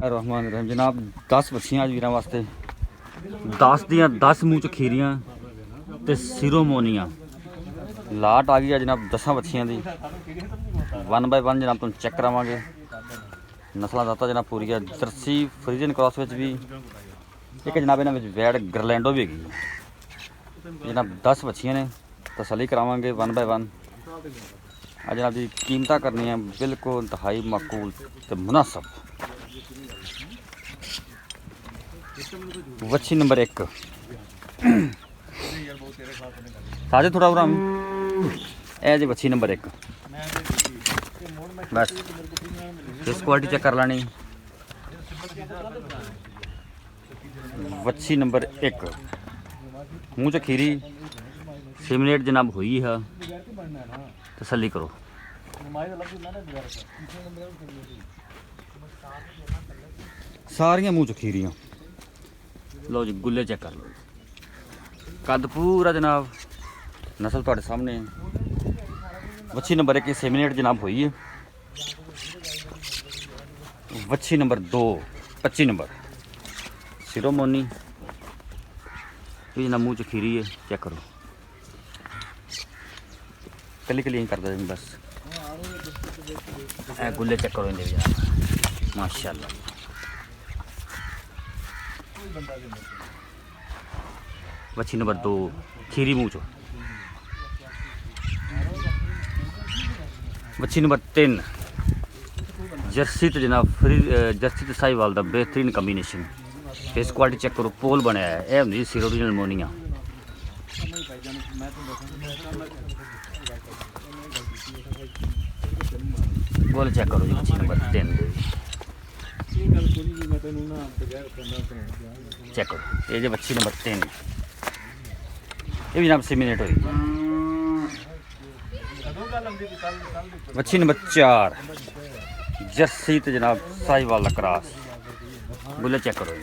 रहमान रहीम जनाब 10 बच्चियां अज वीरां वास्ते 10 दियां 10 मूँह च खीरियां ते सिरोमोनियां लाट आ गई है जनाब 10 बच्चियां दी 1 बाय 1 जनाब तुम चेक करावांगे। नस्लां दाता जनाब पूरी है जर्सी फ्रीजन क्रॉस विच भी एक जनाब इन्हां विच वैड गरलैंडो भी हैगी जनाब 10 बच्चियां ने तसली करावांगे 1 बाय 1। अज जनाब जी कीमत करनी है बिल्कुल इंतहाई माकूल ते मुनासब। वच्छी नंबर 1 साजे थोड़ा उरा ए जी वच्छी नंबर 1 बस इस क्वालिटी चेक कर लेनी। वच्छी नंबर 1 मूँह च खीरी सिमलेट जनाब हुई है तसली करो। सारियां मूँह च खीरियां लो जी गुल्ले चेक कर लो कद पूरा जनाब नस्ल तुहाडे सामने। वच्छी नंबर 1 सेमिनेट जनाब हुई है। वच्छी नंबर 2 25 नंबर सिरोमोनी जनाब मूँह च खीरी है चेक करो कली कली कर दे बस ए गुल्ले चेक करो इन्हें जनाब माशाल्लाह। वच्छी नंबर 2 खीरी मूँह चो। वच्छी नंबर 3 जर्सी तो जनाब फ्री जर्सी तो साहिवाल का बेहतरीन कॉम्बीनेशन। फेस क्वालिटी चेक करो पोल बनया है यह होंगी सिरोरिजनल मोनिया। बोल चेक करो जी वच्छी नंबर 3 चेक करो ये जो वच्छी नंबर 3 ये भी जनाब सिमिनेट हुई। वच्छी नंबर 4 जर्सी तो जनाब साहिवाल का क्रॉस बुले चेक करो जी।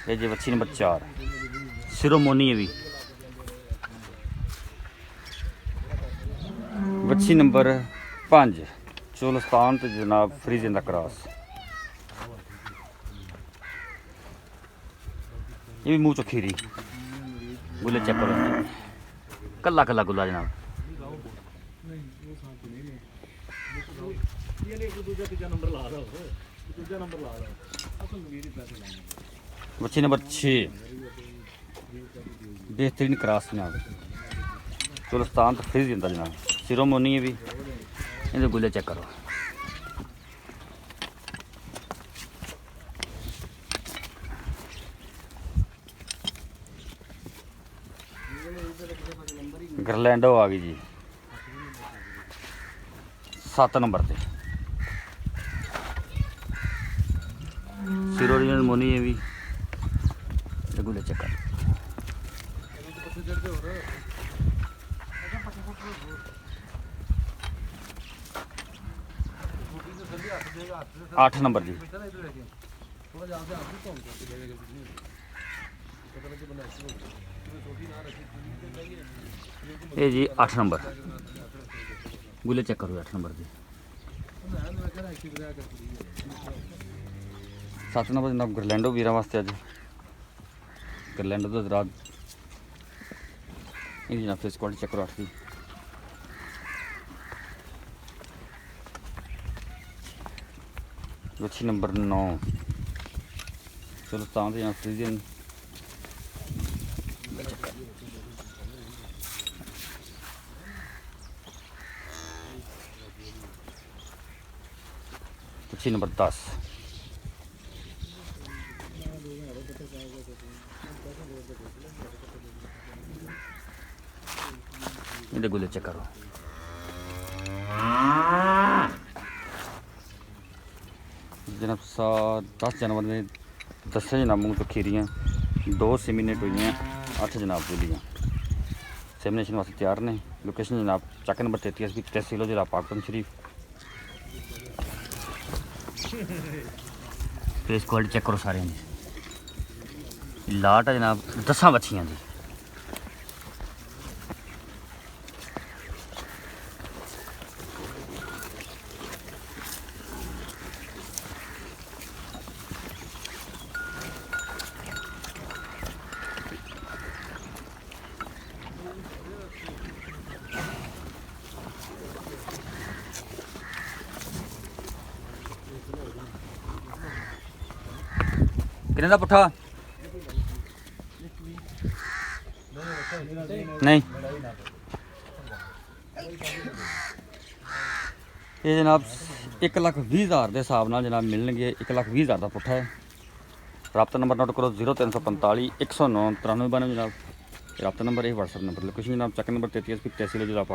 ये जी वच्छी नंबर 4 सिरोमोनी है भी। वच्छी नंबर 5 चोलस्तान तो जनाब फ्रीजन का क्रॉस ये भी मूँह चो खीरी गुल्ले चेक करो कला कला गुल्ला जनाब। वच्छी नंबर 6 बेहतरीन क्रॉस जनाब चोलस्तान तो फ्रीज दिंदा जनाब सिरोमोनी है भी इन्हें गुल्ले चेक करो। गरलैंडो आ गई जी 7 नंबर से सिरोरिजनल मोनी है भी गुल्ले चेक कर। 8 नंबर जी ये जी 8 नंबर गुल्ले चेक करो 8 नंबर जी 7 नंबर जनाब गरलैंडो वीर वास्ते अज गरलैंडो तो जरा ये जनाब फेस क्वालिटी चेक करो 8 की। वच्छी नंबर 9 चलो तां तो फ्रीजन वच्छी नंबर 10 इधर गुल्ले चेक करो। जनाब 10 जानवर ने 10 जनाब मूँह तो खीरियाँ 2 सेमिनेट हुई हैं 8 जनाब गुलियाँ सेमिनेशन वास्ते तैयार ने। लोकेशन जनाब चक नंबर 33 भी तहसील जिला पाकपुर शरीफ। फेस क्वालिटी चेक करो सारे लाट है जनाब 10 बच्चियाँ जी ਕਿੰਨੇ ਦਾ ਪੁੱਠਾ ਨਹੀਂ ਇਹ ਜਨਾਬ 1,20,000 ਦੇ ਹਿਸਾਬ ਨਾਲ ਜਨਾਬ ਮਿਲਣਗੇ। 1,20,000 ਦਾ ਪੁੱਠਾ ਹੈ। ਰਾਬਤਾ ਨੰਬਰ ਨੋਟ ਕਰੋ 0345 109 9392 ਜਨਾਬ। ਰਾਬਤਾ ਨੰਬਰ ਇਹ WhatsApp ਨੰਬਰ ਲੋਕੇਸ਼ਨ ਜਨਾਬ ਚੱਕ ਨੰਬਰ 33 83 ਜਨਾਬ।